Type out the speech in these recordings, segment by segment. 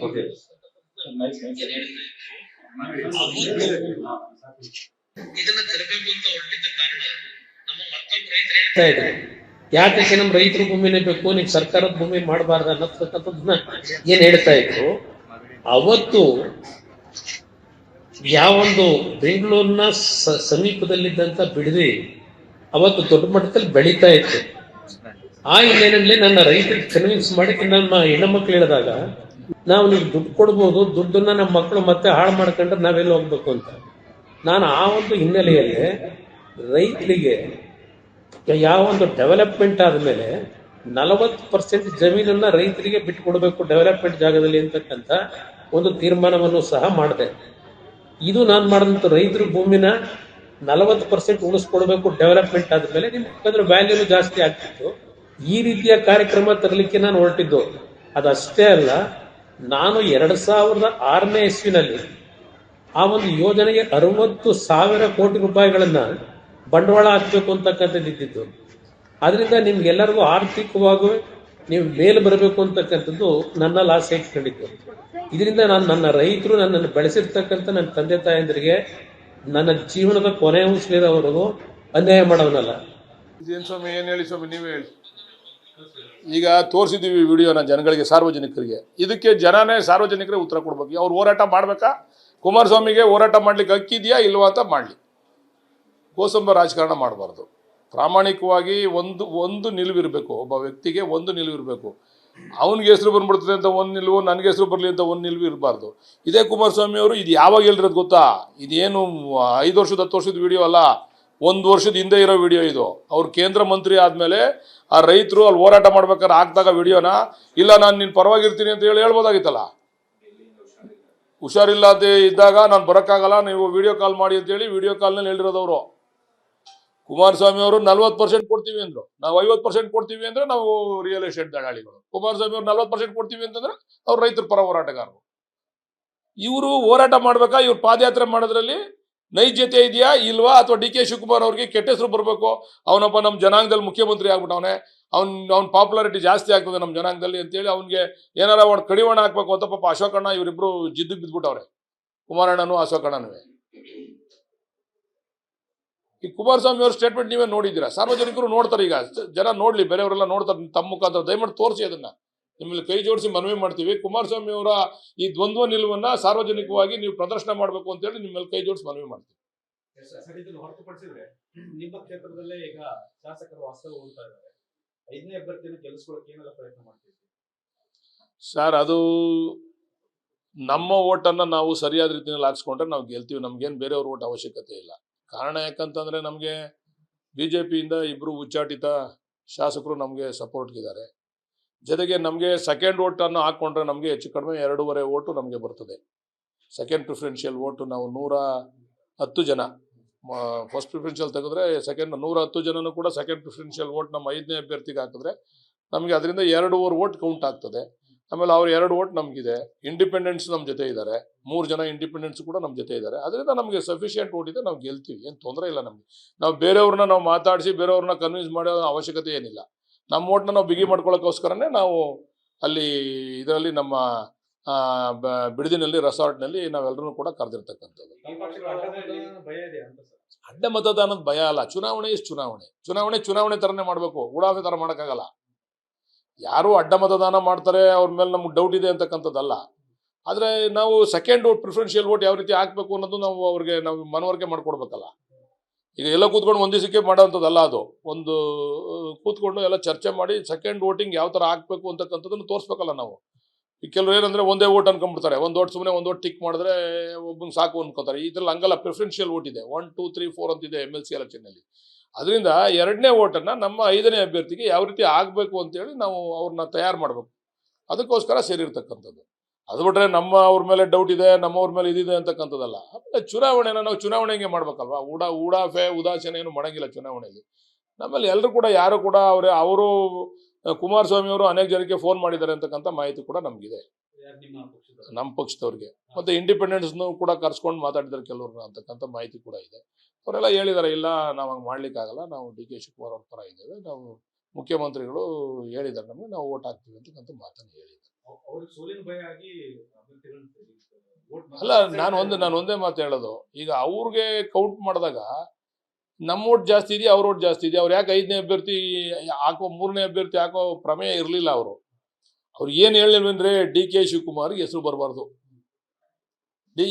Okay ಇದನ್ನ ತರಬೇಕು ಅಂತ ಹೊರಟಿದ್ದ ಕಾರಣ ನಮ್ಮ ಮತ್ತೊಬ್ಬ ರೈತರು ಯಾಕೆ ನಮ್ಮ ರೈತರ ಭೂಮಿನೇ ಬೇಕು, ನೀವು ಸರ್ಕಾರದ ಭೂಮಿ ಮಾಡಬಾರ್ದು ಅನ್ನತಕ್ಕಂಥದ್ದನ್ನ ಏನ್ ಹೇಳ್ತಾ ಇದ್ರು. ಅವತ್ತು ಯಾವೊಂದು ಬೆಂಗಳೂರಿನ ಸಮೀಪದಲ್ಲಿದ್ದಂತ ಬಿಡದಿ ಅವತ್ತು ದೊಡ್ಡ ಮಟ್ಟದಲ್ಲಿ ಬೆಳೀತಾ ಇತ್ತು. ಆ ಹಿನ್ನೆಲೆಯಲ್ಲಿ ನನ್ನ ರೈತರಿಗೆ ಕನ್ವಿನ್ಸ್ ಮಾಡಿ ನಮ್ಮ ಹೆಣ್ಣುಮಕ್ಳು ಹೇಳಿದಾಗ, ನಾವು ನೀವು ದುಡ್ಡು ಕೊಡ್ಬೋದು, ದುಡ್ಡನ್ನ ನಮ್ಮ ಮಕ್ಕಳು ಮತ್ತೆ ಹಾಳು ಮಾಡ್ಕೊಂಡ್ರೆ ನಾವೆಲ್ಲ ಹೋಗ್ಬೇಕು ಅಂತ. ನಾನು ಆ ಒಂದು ಹಿನ್ನೆಲೆಯಲ್ಲಿ ರೈತರಿಗೆ ಯಾವ ಒಂದು ಡೆವಲಪ್ಮೆಂಟ್ ಆದಮೇಲೆ 40% ಜಮೀನನ್ನ ರೈತರಿಗೆ ಬಿಟ್ಟುಕೊಡ್ಬೇಕು ಡೆವಲಪ್ಮೆಂಟ್ ಜಾಗದಲ್ಲಿ ಅಂತಕ್ಕಂಥ ಒಂದು ತೀರ್ಮಾನವನ್ನು ಸಹ ಮಾಡಿದೆ. ಇದು ನಾನು ಮಾಡಿದಂಥ ರೈತರ ಭೂಮಿನ 40% ಉಳಿಸ್ಕೊಡ್ಬೇಕು ಡೆವಲಪ್ಮೆಂಟ್ ಆದ್ಮೇಲೆ, ನಿಮ್ಗೆ ವ್ಯಾಲ್ಯೂನು ಜಾಸ್ತಿ ಆಗ್ತಿತ್ತು. ಈ ರೀತಿಯ ಕಾರ್ಯಕ್ರಮ ತರಲಿಕ್ಕೆ ನಾನು ಹೊರಟಿದ್ದು. ಅದಷ್ಟೇ ಅಲ್ಲ, ನಾನು 2006ನೇ ಇಸ್ವಿನಲ್ಲಿ ಆ ಒಂದು ಯೋಜನೆಗೆ 60,000 ಕೋಟಿ ರೂಪಾಯಿಗಳನ್ನ ಬಂಡವಾಳ ಹಾಕಬೇಕು ಅಂತಕ್ಕಂಥದ್ದು ಇದ್ದಿದ್ದು. ಆದ್ರಿಂದ ನಿಮ್ಗೆಲ್ಲರಿಗೂ ಆರ್ಥಿಕವಾಗಿ ನೀವು ಮೇಲೆ ಬರಬೇಕು ಅಂತಕ್ಕಂಥದ್ದು ನನ್ನಲ್ಲಿ ಆಸೆ ಇಟ್ಕೊಂಡಿದ್ದು. ಇದರಿಂದ ನಾನು ನನ್ನ ರೈತರು ನನ್ನನ್ನು ಬೆಳೆಸಿರ್ತಕ್ಕಂಥ ನನ್ನ ತಂದೆ ತಾಯಂದಿರಿಗೆ ನನ್ನ ಜೀವನದ ಕೊನೆ ಉಳಿಸಿದವರೆಗೂ ಅನ್ಯಾಯ ಮಾಡೋನಲ್ಲ. ಇದೇನು ಸ್ವಾಮಿ, ಏನು ಹೇಳಿ ಸ್ವಾಮಿ, ನೀವೇ ಹೇಳಿ. ಈಗ ತೋರಿಸಿದ್ದೀವಿ ವಿಡಿಯೋನ ಜನಗಳಿಗೆ, ಸಾರ್ವಜನಿಕರಿಗೆ. ಇದಕ್ಕೆ ಜನನೇ ಸಾರ್ವಜನಿಕರೇ ಉತ್ತರ ಕೊಡ್ಬೇಕು. ಅವ್ರು ಹೋರಾಟ ಮಾಡಬೇಕಾ, ಕುಮಾರಸ್ವಾಮಿಗೆ ಹೋರಾಟ ಮಾಡ್ಲಿಕ್ಕೆ ಹಕ್ಕಿದೆಯಾ ಇಲ್ವಾ ಅಂತ ಮಾಡಲಿ. ಕೋಸಂಬ ರಾಜಕಾರಣ ಮಾಡಬಾರ್ದು. ಪ್ರಾಮಾಣಿಕವಾಗಿ ಒಂದು ನಿಲುವಿರಬೇಕು. ಒಬ್ಬ ವ್ಯಕ್ತಿಗೆ ಒಂದು ನಿಲುವಿರಬೇಕು. ಅವನಿಗೆ ಹೆಸರು ಬಂದ್ಬಿಡ್ತದೆ ಅಂತ ಒಂದು ನಿಲುವು, ನನಗೆ ಹೆಸರು ಬರಲಿ ಅಂತ ಒಂದು ನಿಲುವು ಇರಬಾರ್ದು. ಇದೇ ಕುಮಾರಸ್ವಾಮಿ ಅವರು ಇದು ಯಾವಾಗ ಹೇಳಿರೋದು ಗೊತ್ತಾ? ಇದೇನು 5 ವರ್ಷದ 10 ವರ್ಷದ ವಿಡಿಯೋ ಅಲ್ಲ, 1 ವರ್ಷದ ಹಿಂದೆ ಇರೋ ವಿಡಿಯೋ ಇದು. ಅವ್ರು ಕೇಂದ್ರ ಮಂತ್ರಿ ಆದಮೇಲೆ ಆ ರೈತರು ಅಲ್ಲಿ ಹೋರಾಟ ಮಾಡ್ಬೇಕಾದ್ರೆ ಹಾಕ್ದಾಗ ವಿಡಿಯೋನ, ಇಲ್ಲ ನಾನು ನಿನ್ನ ಪರವಾಗಿರ್ತೀನಿ ಅಂತ ಹೇಳ್ಬೋದಾಗಿತ್ತಲ್ಲ. ಹುಷಾರಿಲ್ಲ ಅಂತ ಇದ್ದಾಗ ನಾನು ಬರೋಕ್ಕಾಗಲ್ಲ, ನೀವು ವಿಡಿಯೋ ಕಾಲ್ ಮಾಡಿ ಅಂತೇಳಿ ವಿಡಿಯೋ ಕಾಲ್ನಲ್ಲಿ ಹೇಳಿರೋದವರು. ಕುಮಾರಸ್ವಾಮಿ ಅವರು 40% ಕೊಡ್ತೀವಿ ಅಂದರು, ನಾವು 50% ಕೊಡ್ತೀವಿ ಅಂದರೆ ನಾವು ರಿಯಲ್ ಎಸ್ಟೇಟ್ ದಳ್ಳಾಳಿಗಳು. ಕುಮಾರಸ್ವಾಮಿ ಅವರು 40% ಕೊಡ್ತೀವಿ ಅಂತಂದ್ರೆ ಅವ್ರು ರೈತರ ಪರ ಹೋರಾಟಗಾರರು. ಇವರು ಹೋರಾಟ ಮಾಡ್ಬೇಕಾ, ಇವ್ರು ಪಾದಯಾತ್ರೆ ಮಾಡೋದ್ರಲ್ಲಿ ನೈಜತೆ ಇದೆಯಾ ಇಲ್ವಾ, ಅಥವಾ ಡಿ ಕೆ ಶಿವಕುಮಾರ್ ಅವ್ರಿಗೆ ಕೆಟ್ಟ ಹೆಸರು ಬರಬೇಕು, ಅವನೊಬ್ಬ ನಮ್ಮ ಜನಾಂಗದಲ್ಲಿ ಮುಖ್ಯಮಂತ್ರಿ ಆಗ್ಬಿಟ್ಟವನೆ, ಅವ್ನ ಪಾಪ್ಯುಲಾರಿಟಿ ಜಾಸ್ತಿ ಆಗ್ತದೆ ನಮ್ಮ ಜನಾಂಗದಲ್ಲಿ ಅಂತೇಳಿ ಅವ್ನಿಗೆ ಏನಾರ ಒಂದು ಕಡಿವಾಣ ಹಾಕ್ಬೇಕು ಅಂತ ಪಾಪ ಅಶೋಕಣ್ಣ ಇವರಿಬ್ರು ಜಿದ್ದಿಗೆ ಬಿದ್ಬಿಟ್ಟವ್ರೆ, ಕುಮಾರಣ್ಣನು ಅಶೋಕಣ್ಣನೂ. ಈ ಕುಮಾರಸ್ವಾಮಿ ಅವ್ರ ಸ್ಟೇಟ್ಮೆಂಟ್ ನೀವೇ ನೋಡಿದ್ದೀರಾ, ಸಾರ್ವಜನಿಕರು ನೋಡ್ತಾರೆ. ಈಗ ಜನ ನೋಡ್ಲಿ, ಬೇರೆಯವರೆಲ್ಲ ನೋಡ್ತಾರೆ. ತಮ್ಮ ಮುಖಾಂತರ ದಯಮಾಡಿ ತೋರಿಸಿ, ಅದನ್ನ ನಿಮ್ಮಲ್ಲಿ ಕೈ ಜೋಡಿಸಿ ಮನವಿ ಮಾಡ್ತೀವಿ. ಕುಮಾರಸ್ವಾಮಿ ಅವರ ಈ ದ್ವಂದ್ವ ನಿಲುವನ್ನ ಸಾರ್ವಜನಿಕವಾಗಿ ನೀವು ಪ್ರದರ್ಶನ ಮಾಡಬೇಕು ಅಂತ ಹೇಳಿ ನಿಮ್ಮಲ್ಲಿ ಕೈ ಜೋಡಿಸಿ ಮನವಿ ಮಾಡ್ತೀವಿ. ಹೊರತುಪಡಿಸಿದ್ರೆ ನಿಮ್ಮ ಕ್ಷೇತ್ರದಲ್ಲೇ ಈಗ ಶಾಸಕರು ವಾಸ್ತವ ಹೋಗ್ತಾ ಇದ್ದಾರೆ, 5ನೇ ಅಭ್ಯರ್ಥಿಯನ್ನು ಗೆಲ್ಲಿಸ್ಕೊಳ್ಳೋಕೆ ಏನೆಲ್ಲ ಪ್ರಯತ್ನ ಮಾಡ್ತೀವಿ ಸರ್? ಅದು ನಮ್ಮ ಓಟನ್ನು ನಾವು ಸರಿಯಾದ ರೀತಿಯಲ್ಲಿ ಹಾಕ್ಸ್ಕೊಂಡ್ರೆ ನಾವು ಗೆಲ್ತೀವಿ. ನಮ್ಗೇನು ಬೇರೆಯವ್ರ ಓಟ್ ಅವಶ್ಯಕತೆ ಇಲ್ಲ. ಕಾರಣ ಯಾಕಂತಂದರೆ ನಮಗೆ BJPಯಿಂದ 2 ಉಚ್ಚಾಟಿತ ಶಾಸಕರು ನಮಗೆ ಸಪೋರ್ಟ್ಗಿದ್ದಾರೆ. ಜೊತೆಗೆ ನಮಗೆ ಸೆಕೆಂಡ್ ಓಟನ್ನು ಹಾಕ್ಕೊಂಡ್ರೆ ನಮಗೆ ಹೆಚ್ಚು ಕಡಿಮೆ 2.5 ಓಟು ನಮಗೆ ಬರ್ತದೆ. ಸೆಕೆಂಡ್ ಪ್ರಿಫರೆನ್ಷಿಯಲ್ ಓಟು ನಾವು 110 ಜನ, ಫಸ್ಟ್ ಪ್ರಿಫರೆನ್ಷಿಯಲ್ ತೆಗೆದ್ರೆ ಸೆಕೆಂಡ್ 110 ಜನನೂ ಕೂಡ ಸೆಕೆಂಡ್ ಪ್ರಿಫರೆನ್ಷಿಯಲ್ ಓಟ್ ನಮ್ಮ 5ನೇ ಅಭ್ಯರ್ಥಿಗೆ ಹಾಕಿದ್ರೆ ನಮಗೆ ಅದರಿಂದ 2.5 ಓಟ್ ಕೌಂಟ್ ಆಗ್ತದೆ. ಆಮೇಲೆ ಅವ್ರು 2 ಓಟ್ ನಮಗಿದೆ. ಇಂಡಿಪೆಂಡೆನ್ಸ್ ನಮ್ಮ ಜೊತೆ ಇದ್ದಾರೆ, 3 ಜನ ಇಂಡಿಪೆಂಡೆನ್ಸ್ ಕೂಡ ನಮ್ಮ ಜೊತೆ ಇದ್ದಾರೆ. ಅದರಿಂದ ನಮಗೆ ಸಫಿಷಿಯೆಂಟ್ ಓಟ್ ಇದೆ, ನಾವು ಗೆಲ್ತೀವಿ, ಏನು ತೊಂದರೆ ಇಲ್ಲ ನಮಗೆ. ನಾವು ಬೇರೆಯವ್ರನ್ನ ನಾವು ಮಾತಾಡಿಸಿ ಬೇರೆಯವ್ರನ್ನ ಕನ್ವಿನ್ಸ್ ಮಾಡೋ ಅವಶ್ಯಕತೆ ಏನಿಲ್ಲ. ನಮ್ಮ ಓಟ್ನ ನಾವು ಬಿಗಿ ಮಾಡ್ಕೊಳ್ಳೋಕ್ಕೋಸ್ಕರನೇ ನಾವು ಅಲ್ಲಿ ಇದರಲ್ಲಿ ನಮ್ಮ ಬಿಡದಿನಲ್ಲಿ ರೆಸಾರ್ಟ್ನಲ್ಲಿ ನಾವೆಲ್ಲರೂ ಕೂಡ ಕರೆದಿರ್ತಕ್ಕಂಥದ್ದು. ಅಡ್ಡ ಮತದಾನದ ಭಯ ಅಲ್ಲ, ಚುನಾವಣೆ ಚುನಾವಣೆ ಥರನೇ ಮಾಡಬೇಕು, ಉಡಾಫೆ ಥರ ಮಾಡೋಕ್ಕಾಗಲ್ಲ. ಯಾರು ಅಡ್ಡ ಮತದಾನ ಮಾಡ್ತಾರೆ ಅವ್ರ ಮೇಲೆ ನಮ್ಗೆ ಡೌಟ್ ಇದೆ ಅಂತಕ್ಕಂಥದ್ದಲ್ಲ. ಆದರೆ ನಾವು ಸೆಕೆಂಡ್ ಓಟ್ ಪ್ರಿಫರೆನ್ಷಿಯಲ್ ಓಟ್ ಯಾವ ರೀತಿ ಹಾಕಬೇಕು ಅನ್ನೋದು ನಾವು ಅವ್ರಿಗೆ ನಾವು ಮನವರಿಕೆ ಮಾಡ್ಕೊಡ್ಬೇಕಲ್ಲ. ಈಗ ಎಲ್ಲ ಕೂತ್ಕೊಂಡು ಒಂದು ದಿವಸಕ್ಕೆ ಮಾಡೋವಂಥದ್ದಲ್ಲ. ಅದು ಒಂದು ಕೂತ್ಕೊಂಡು ಎಲ್ಲ ಚರ್ಚೆ ಮಾಡಿ ಸೆಕೆಂಡ್ ವೋಟಿಂಗ್ ಯಾವ ಥರ ಹಾಕಬೇಕು ಅಂತಕ್ಕಂಥದ್ದನ್ನು ತೋರಿಸ್ಬೇಕಲ್ಲ ನಾವು. ಈಗ ಕೆಲವರು ಏನಂದರೆ ಒಂದೇ ಓಟ್ ಅನ್ಕೊಂಡ್ಬಿಡ್ತಾರೆ, ಒಂದು ಓಟ್ ಸುಮ್ಮನೆ ಒಂದು ಓಟ್ ಟಿಕ್ ಮಾಡಿದ್ರೆ ಒಬ್ಬಂಗೆ ಸಾಕು ಅನ್ಕೋತಾರೆ. ಇದ್ರಲ್ಲಿ ಹಂಗಲ್ಲ, ಪ್ರಿಫರೆನ್ಷಿಯಲ್ ಓಟ್ ಇದೆ, 1, 2, 3, 4 ಅಂತಿದೆ MLC ಎಲೆಕ್ಷನ್ನಲ್ಲಿ. ಅದರಿಂದ 2ನೇ ಓಟನ್ನು ನಮ್ಮ 5ನೇ ಅಭ್ಯರ್ಥಿಗೆ ಯಾವ ರೀತಿ ಆಗಬೇಕು ಅಂತೇಳಿ ನಾವು ಅವ್ರನ್ನ ತಯಾರು ಮಾಡಬೇಕು. ಅದಕ್ಕೋಸ್ಕರ ಸೇರಿರ್ತಕ್ಕಂಥದ್ದು. ಅದು ಬಿಟ್ರೆ ನಮ್ಮ ಅವ್ರ ಮೇಲೆ ಡೌಟ್ ಇದೆ, ನಮ್ಮವ್ರ ಮೇಲೆ ಇದಿದೆ ಅಂತಕ್ಕಂಥದ್ದಲ್ಲ. ಆಮೇಲೆ ಚುನಾವಣೆನ ನಾವು ಚುನಾವಣೆಗೆ ಮಾಡ್ಬೇಕಲ್ವಾ. ಉಡಾಫೆ ಉದಾಸೀನ ಏನು ಮಾಡೋಂಗಿಲ್ಲ ಚುನಾವಣೆಯಲ್ಲಿ. ನಮ್ಮಲ್ಲಿ ಎಲ್ಲರೂ ಕೂಡ ಯಾರು ಕೂಡ ಅವರು ಕುಮಾರಸ್ವಾಮಿ ಅವರು ಅನೇಕ ಜನಕ್ಕೆ ಫೋನ್ ಮಾಡಿದ್ದಾರೆ ಅಂತಕ್ಕಂಥ ಮಾಹಿತಿ ಕೂಡ ನಮಗಿದೆ, ನಮ್ಮ ಪಕ್ಷದವ್ರಿಗೆ. ಮತ್ತು ಇಂಡಿಪೆಂಡೆನ್ಸ್ನು ಕೂಡ ಕರ್ಸ್ಕೊಂಡು ಮಾತಾಡಿದ್ದಾರೆ ಕೆಲವ್ರನ್ನ ಅಂತಕ್ಕಂಥ ಮಾಹಿತಿ ಕೂಡ ಇದೆ. ಅವರೆಲ್ಲ ಹೇಳಿದ್ದಾರೆ, ಇಲ್ಲ ನಾವು ಹಂಗೆ ಮಾಡ್ಲಿಕ್ಕಾಗಲ್ಲ, ನಾವು ಡಿ ಕೆ ಶಿವಕುಮಾರ್ ಅವ್ರ ಪರ ಇದ್ದೇವೆ, ನಾವು ಮುಖ್ಯಮಂತ್ರಿಗಳು ಹೇಳಿದ್ದಾರೆ ನಮಗೆ, ನಾವು ಓಟ್ ಹಾಕ್ತೀವಿ ಅಂತಕ್ಕಂಥ ಮಾತನ್ನು ಹೇಳಿದ್ದಾರೆ. ಅವ್ರಿಗೆ ಸೋಲಿನ ಭಯ ಆಗಿ ಅಭ್ಯರ್ಥಿಗಳನ್ನ vote ಅಲ್ಲ, ನಾನು ಒಂದೇ ಮಾತು ಹೇಳೋದು, ಈಗ ಅವ್ರಿಗೆ ಕೌಂಟ್ ಮಾಡಿದಾಗ ನಮ್ಮ ಓಟ್ ಜಾಸ್ತಿ ಇದೆಯಾ ಅವ್ರ ಓಟ್ ಜಾಸ್ತಿ ಇದೆಯಾ, ಅವ್ರು ಯಾಕೆ 5ನೇ ಅಭ್ಯರ್ಥಿ ಹಾಕೋ 3ನೇ ಅಭ್ಯರ್ಥಿ ಹಾಕೋ ಪ್ರಮೇಯ ಇರಲಿಲ್ಲ. ಅವ್ರು ಏನು ಹೇಳಿಲ್ವೇನ್ರಿ, DK ಶಿವಕುಮಾರ್ಗೆ ಹೆಸರು ಬರಬಾರ್ದು,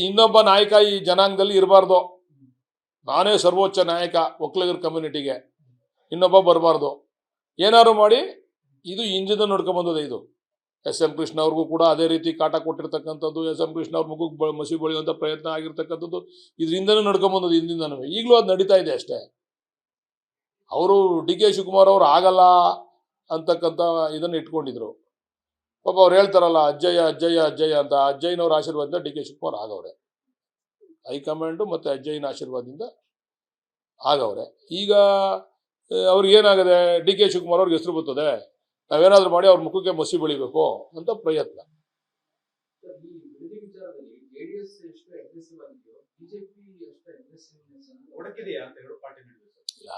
ಇನ್ನೊಬ್ಬ ನಾಯಕ ಈ ಜನಾಂಗದಲ್ಲಿ ಇರಬಾರ್ದು, ನಾನೇ ಸರ್ವೋಚ್ಚ ನಾಯಕ ಒಕ್ಕಲಿಗರ ಕಮ್ಯುನಿಟಿಗೆ, ಇನ್ನೊಬ್ಬ ಬರಬಾರ್ದು, ಏನಾದ್ರು ಮಾಡಿ ಇದು ಇಂಜಿನ ನೋಡ್ಕೊಂಬಂದದೆ. ಇದು SM ಕೃಷ್ಣ ಅವ್ರಿಗೂ ಕೂಡ ಅದೇ ರೀತಿ ಕಾಟ ಕೊಟ್ಟಿರ್ತಕ್ಕಂಥದ್ದು, SM ಕೃಷ್ಣ ಅವ್ರ ಮುಖಕ್ಕೆ ಮಸಿ ಬಳಿಯುವಂಥ ಪ್ರಯತ್ನ ಆಗಿರ್ತಕ್ಕಂಥದ್ದು ಇದರಿಂದನೂ ನಡ್ಕೊಂಬಂದದ್ದು, ಹಿಂದಿಂದನೂ. ಈಗಲೂ ಅದು ನಡೀತಾ ಇದೆ ಅಷ್ಟೇ. ಅವರು DK ಶಿವಕುಮಾರ್ ಅವರು ಆಗಲ್ಲ ಅಂತಕ್ಕಂಥ ಇದನ್ನು ಇಟ್ಕೊಂಡಿದ್ರು. ಪಾಪ ಅವ್ರು ಹೇಳ್ತಾರಲ್ಲ ಅಜ್ಜಯ್ಯ ಅಜ್ಜಯ್ಯ ಅಜ್ಜಯ್ಯ ಅಂತ, ಅಜ್ಜಯ್ಯನವ್ರ ಆಶೀರ್ವಾದದಿಂದ DK ಶಿವಕುಮಾರ್ ಆಗವ್ರೆ, ಹೈಕಮಾಂಡು ಮತ್ತು ಅಜ್ಜಯ್ಯನ ಆಶೀರ್ವಾದದಿಂದ ಆಗವ್ರೆ. ಈಗ ಅವ್ರಿಗೆ ಏನಾಗಿದೆ, DK ಶಿವಕುಮಾರ್ ಅವ್ರಿಗೆ ಹೆಸರು ಬರ್ತದೆ, ನಾವೇನಾದ್ರೂ ಮಾಡಿ ಅವ್ರ ಮುಖಕ್ಕೆ ಮಸಿ ಬೆಳಿಬೇಕು ಅಂತ ಪ್ರಯತ್ನ. ಒಡಕಿದೆಯಾ ಅಂತ ಎರಡು ಪಾರ್ಟಿ ನಡುವೆ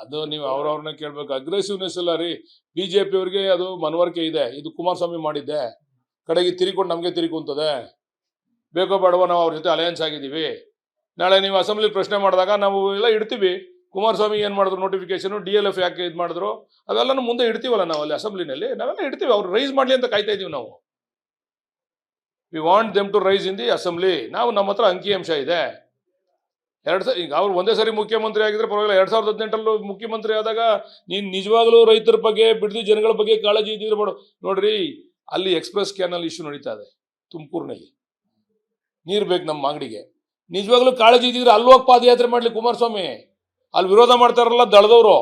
ಅದು ನೀವು ಅವ್ರವ್ರನ್ನ ಕೇಳ್ಬೇಕು. ಅಗ್ರೆಸಿವ್ನೆಸ್ ಇಲ್ಲ ರೀ, BJP ಅವ್ರಿಗೆ ಅದು ಮನವರಿಕೆ ಇದೆ, ಇದು ಕುಮಾರಸ್ವಾಮಿ ಮಾಡಿದ್ದೆ, ಕಡೆಗೆ ತಿರುಕೊಂಡು ನಮಗೆ ತಿರುಗುತ್ತದೆ, ಬೇಕೋ ಬೇಡವೋ ನಾವು ಅವ್ರ ಜೊತೆ ಅಲಯನ್ಸ್ ಆಗಿದ್ದೀವಿ, ನಾಳೆ ನೀವು ಅಸೆಂಬ್ಲಿ ಪ್ರಶ್ನೆ ಮಾಡಿದಾಗ ನಾವು ಎಲ್ಲ ಇಡ್ತೀವಿ, ಕುಮಾರಸ್ವಾಮಿ ಏನು ಮಾಡಿದ್ರು ನೋಟಿಫಿಕೇಶನ್, DLF ಯಾಕೆ ಇದು ಮಾಡಿದ್ರು ಅವೆಲ್ಲನೂ ಮುಂದೆ ಇಡ್ತೀವಲ್ಲ ನಾವು ಅಲ್ಲಿ ಅಸೆಂಬ್ಲಿನಲ್ಲಿ, ನಾವೆಲ್ಲ ಇಡ್ತೀವಿ. ಅವ್ರು ರೈಸ್ ಮಾಡಲಿ ಅಂತ ಕಾಯ್ತಾ ಇದ್ದೀವಿ ನಾವು. We want them to rise in the assembly. ನಾವು ನಮ್ಮ ಹತ್ರ ಅಂಕಿಅಂಶ ಇದೆ. ಈಗ ಅವ್ರು ಒಂದೇ ಸರಿ ಮುಖ್ಯಮಂತ್ರಿ ಆಗಿದ್ರೆ ಪರವಾಗಿಲ್ಲ, 2018 ಮುಖ್ಯಮಂತ್ರಿ ಆದಾಗ ನೀನು ನಿಜವಾಗ್ಲೂ ರೈತರ ಬಗ್ಗೆ ಬಿಡದಿ ಜನಗಳ ಬಗ್ಗೆ ಕಾಳಜಿ ಇದ್ದಿದ್ರೆ ಮಾಡು. ನೋಡ್ರಿ, ಅಲ್ಲಿ ಎಕ್ಸ್ಪ್ರೆಸ್ ಕ್ಯಾನಲ್ ಇಶ್ಯೂ ನಡೀತಾ ಇದೆ ತುಮಕೂರಿನಲ್ಲಿ, ನೀರು ಬೇಕು ನಮ್ಮ ಅಂಗಡಿಗೆ. ನಿಜವಾಗ್ಲೂ ಕಾಳಜಿ ಇದ್ದಿದ್ರೆ ಅಲ್ಲಿ ಹೋಗಿ ಪಾದಯಾತ್ರೆ ಮಾಡಲಿ ಕುಮಾರಸ್ವಾಮಿ. ಅಲ್ಲಿ ವಿರೋಧ ಮಾಡ್ತಾರಲ್ಲ ದಳದವರು,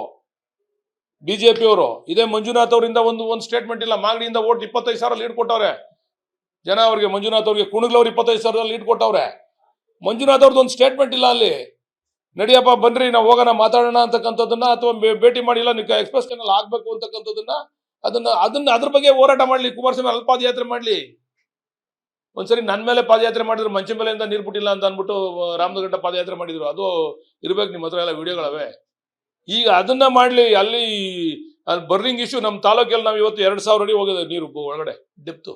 BJP ಅವರು. ಇದೇ ಮಂಜುನಾಥ್ ಅವರಿಂದ ಒಂದು ಸ್ಟೇಟ್ಮೆಂಟ್ ಇಲ್ಲ. ಮಾಗಡಿಯಿಂದ ಓಟ್ 25,000 ಲೀಡ್ ಕೊಟ್ಟವ್ರೆ ಜನ ಅವ್ರಿಗೆ. ಮಂಜುನಾಥ್ ಅವ್ರಿಗೆ ಕುಣಗ್ಲವ್ರು 25,000 ಲೀಡ್ ಕೊಟ್ಟವ್ರೆ. ಮಂಜುನಾಥ್ ಅವ್ರದ್ದು ಒಂದು ಸ್ಟೇಟ್ಮೆಂಟ್ ಇಲ್ಲ ಅಲ್ಲಿ. ನಡಿಯಪ್ಪ ಬನ್ರಿ ನಾವು ಹೋಗೋಣ ಮಾತಾಡೋಣ ಅಂತಕ್ಕಂಥದ್ದನ್ನ, ಅಥವಾ ಭೇಟಿ ಮಾಡಿಲ್ಲ ನೀವು ಎಕ್ಸ್ಪ್ರೆಸ್ ಕೆನಲ್ ಆಗ್ಬೇಕು ಅಂತಕ್ಕಂಥದ್ದನ್ನ, ಅದನ್ನ ಅದ್ರ ಬಗ್ಗೆ ಹೋರಾಟ ಮಾಡ್ಲಿ ಕುಮಾರಸ್ವಾಮಿ. ಅಲ್ಲಿ ಪಾದಯಾತ್ರೆ ಮಾಡ್ಲಿ. ಒಂದ್ಸರಿ ನನ್ನ ಮೇಲೆ ಪಾದಯಾತ್ರೆ ಮಾಡಿದ್ರು, ಮಂಚ ಮೇಲೆಯಿಂದ ನೀರು ಬಿಟ್ಟಿಲ್ಲ ಅಂತ ಅಂದ್ಬಿಟ್ಟು ರಾಮನಗರ ಪಾದಯಾತ್ರೆ ಮಾಡಿದ್ರು. ಅದು ಇರ್ಬೇಕು ನಿಮ್ಮ ಹತ್ರ ಎಲ್ಲ ವಿಡಿಯೋಗಳವೆ. ಈಗ ಅದನ್ನ ಮಾಡ್ಲಿ. ಅಲ್ಲಿ ಬರ್ನಿಂಗ್ ಇಶ್ಯೂ ನಮ್ಮ ತಾಲೂಕಲ್ಲಿ ನಾವು ಇವತ್ತು 2,000 ಅಡಿ ಹೋಗಿದೆ ನೀರು ಒಳಗಡೆ ಡೆಪ್ತು.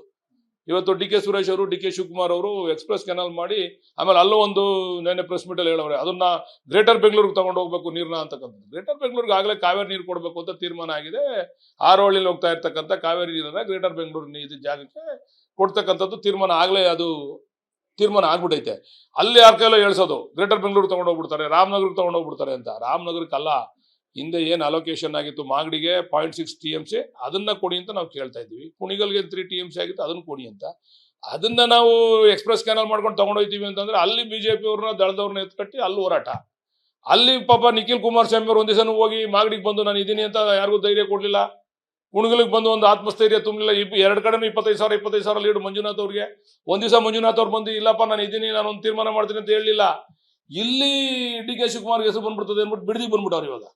ಇವತ್ತು DK ಸುರೇಶ್ ಅವರು, DK ಶಿವಕುಮಾರ್ ಅವರು ಎಕ್ಸ್ಪ್ರೆಸ್ ಕೆನಲ್ ಮಾಡಿ, ಆಮೇಲೆ ಅಲ್ಲೂ ಒಂದು ನೆನ್ನೆ ಪ್ರೆಸ್ ಮೀಟಲ್ಲಿ ಹೇಳವ್ರೆ, ಅದನ್ನ ಗ್ರೇಟರ್ ಬೆಂಗಳೂರಿಗೆ ತಗೊಂಡು ಹೋಗ್ಬೇಕು ನೀರನ್ನ ಅಂತಕ್ಕಂಥದ್ದು. ಗ್ರೇಟರ್ ಬೆಂಗಳೂರಿಗೆ ಆಗಲೇ ಕಾವೇರಿ ನೀರು ಕೊಡಬೇಕು ಅಂತ ತೀರ್ಮಾನ ಆಗಿದೆ. ಆರೋಹಳ್ಳಿಲಿ ಹೋಗ್ತಾ ಇರ್ತಕ್ಕಂಥ ಕಾವೇರಿ ನೀರನ್ನ ಗ್ರೇಟರ್ ಬೆಂಗಳೂರು ಇದು ಜಾಗಕ್ಕೆ ಕೊಡ್ತಕ್ಕಂಥದ್ದು ತೀರ್ಮಾನ ಆಗಲೇ ಅದು ತೀರ್ಮಾನ ಆಗ್ಬಿಟ್ಟೈತೆ. ಅಲ್ಲಿ ಯಾರ ಕೈಲೋ ಹೇಳ್ಸೋದು, ಗ್ರೇಟರ್ ಬೆಂಗಳೂರು ತಗೊಂಡು ಹೋಗ್ಬಿಡ್ತಾರೆ, ರಾಮನಗರಕ್ಕೆ ತಗೊಂಡು ಹೋಗ್ಬಿಡ್ತಾರೆ ಅಂತ. ರಾಮನಗರಕ್ಕಲ್ಲ, ಹಿಂದೆ ಏನು ಅಲೋಕೇಶನ್ ಆಗಿತ್ತು ಮಾಗಡಿಗೆ 0.6 TMC ಅದನ್ನ ಕೊಡಿ ಅಂತ ನಾವು ಕೇಳ್ತಾ ಇದ್ದೀವಿ. ಕುಣಿಗಲ್ಗೆ 3 TMC ಆಗಿತ್ತು, ಅದನ್ನ ಕೊಡಿ ಅಂತ. ಅದನ್ನ ನಾವು ಎಕ್ಸ್ಪ್ರೆಸ್ ಕ್ಯಾನಲ್ ಮಾಡ್ಕೊಂಡು ತಗೊಂಡೋಗ್ತೀವಿ ಅಂತಂದ್ರೆ ಅಲ್ಲಿ BJP ಅವ್ರನ್ನ ದಳದವ್ರನ್ನ ಎತ್ಕಟ್ಟಿ ಅಲ್ಲಿ ಹೋರಾಟ. ಅಲ್ಲಿ ಪಾಪ ನಿಖಿಲ್ ಕುಮಾರಸ್ವಾಮಿ ಅವರು ಒಂದ್ ದಿವಸ ಹೋಗಿ ಮಾಗಡಿಗೆ ಬಂದು ನಾನು ಇದೀನಿ ಅಂತ ಯಾರಿಗೂ ಧೈರ್ಯ ಕೊಡ್ಲಿಲ್ಲ. ಕುಣಿಗಲ್ಗೆ ಬಂದು ಒಂದು ಆತ್ಮಸ್ಥೈರ್ಯ ತುಂಬಲಿಲ್ಲ. 2 ಕಡೆನೂ 25,000 ಲೀಡ್ ಮಂಜುನಾಥ್ ಅವ್ರಿಗೆ. ಒಂದ್ ದಿವಸ ಮಂಜುನಾಥ್ ಅವ್ರು ಬಂದು ಇಲ್ಲಪ್ಪ ನಾನು ಇದೀನಿ, ನಾನು ಒಂದು ತೀರ್ಮಾನ ಮಾಡ್ತೀನಿ ಅಂತ ಹೇಳಲಿಲ್ಲ. ಇಲ್ಲಿ DK ಶಿವಕುಮಾರ್ಗೆ ಹೆಸರು ಬಂದ್ಬಿಡ್ತದೆ ಅಂದ್ಬಿಟ್ಟು ಬಿಡದಿ ಬಂದ್ಬಿಟ್ಟವ್ರು. ಇವಾಗ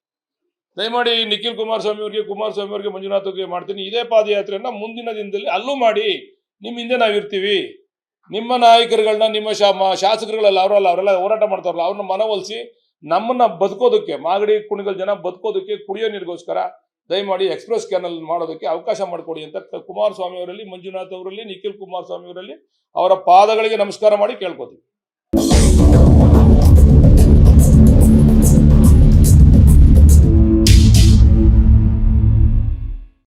ದಯಮಾಡಿ ನಿಖಿಲ್ ಕುಮಾರಸ್ವಾಮಿ ಅವ್ರಿಗೆ ಮಂಜುನಾಥ್ಗೆ ಮಾಡ್ತೀನಿ, ಇದೇ ಪಾದಯಾತ್ರೆಯನ್ನ ಮುಂದಿನ ದಿನದಲ್ಲಿ ಅಲ್ಲೂ ಮಾಡಿ, ನಿಮ್ಮ ಹಿಂದೆ ನಾವಿರ್ತೀವಿ. ನಿಮ್ಮ ನಾಯಕರುಗಳನ್ನ, ನಿಮ್ಮ ಶಾಸಕರುಗಳೆಲ್ಲ ಅವರೆಲ್ಲ ಹೋರಾಟ ಮಾಡ್ತಾರಲ್ಲ, ಅವ್ರನ್ನ ಮನವೊಲಿಸಿ ನಮ್ಮನ್ನ ಬದುಕೋದಕ್ಕೆ, ಮಾಗಡಿ ಕುಣಿಗಲ್ ಜನ ಬದುಕೋದಕ್ಕೆ, ಕುಡಿಯೋ ನೀರಿಗೋಸ್ಕರ ದಯಮಾಡಿ ಎಕ್ಸ್ಪ್ರೆಸ್ ಕ್ಯಾನಲ್ ಮಾಡೋದಕ್ಕೆ ಅವಕಾಶ ಮಾಡಿಕೊಡಿ ಅಂತ ಕುಮಾರಸ್ವಾಮಿ ಅವರಲ್ಲಿ, ಮಂಜುನಾಥ್ ಅವರಲ್ಲಿ, ನಿಖಿಲ್ ಕುಮಾರಸ್ವಾಮಿ ಅವರಲ್ಲಿ ಅವರ ಪಾದಗಳಿಗೆ ನಮಸ್ಕಾರ ಮಾಡಿ ಕೇಳ್ಕೊತೀವಿ.